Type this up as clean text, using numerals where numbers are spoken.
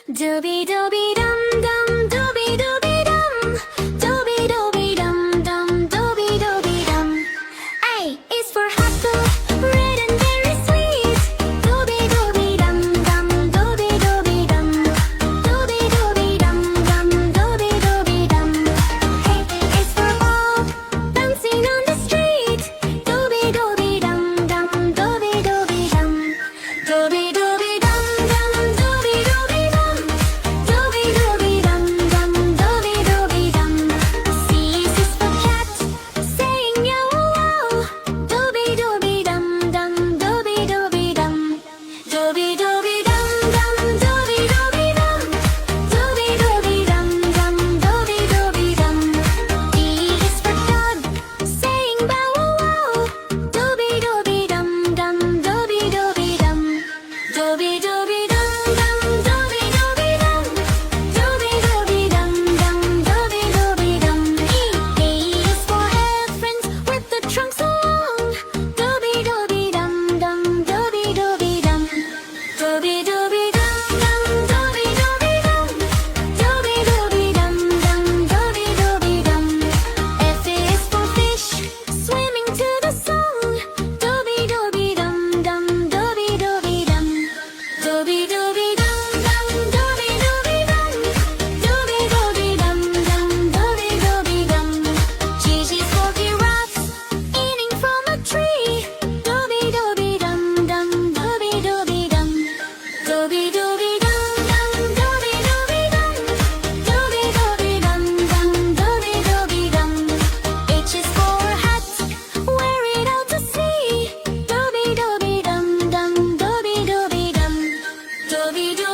Dooby dooby dum dum, dooby dooby dum, dooby dooby dum dum, dooby dooby dum. A is for apple, red and very sweet. Dooby dooby dum dum, dooby dooby dum, dooby dooby dum dum, dooby dooby dum. A is for ball, bouncing on the street. Dooby dooby dum dum, dooby dooby dum, dooby dooby dum dum, dooby dooby dum, dooby dooby dum dum, dooby dooby dum. C is for cat, saying meow wow. Dooby dooby dum dum, dooby dooby dum, dooby dooby dum dum, dooby dooby dum, dooby dooby dum dum, dooby dooby dum. D is for dog, saying bow wow. Dooby dooby dum dum, dooby dooby dum, dooby dooby dum dum, dooby dooby dum, dooby dooby dum dum, dooby dooby dum. E is for elephant with the trunk so long. Dooby dooby dum dum, dooby dooby dum, dooby dooby dum dum, dooby dooby dum, dooby dooby dum dum, dooby dooby dum. F is for fish, swimming to the song. Dooby dooby dum dum, dooby dooby dum, dooby dooby dum dum, dooby dooby dum, dooby dooby dum dum, dooby dooby dum. G is for giraffe, eating from a tree. Dooby dooby dum dum, dooby dooby dum, dooby dooby dum dum, dooby dooby dum, dooby dooby dum dum, dooby dooby dum. H is for hat, wear it out to sea. Dooby dooby dum dum, dooby dooby dum, dooby dooby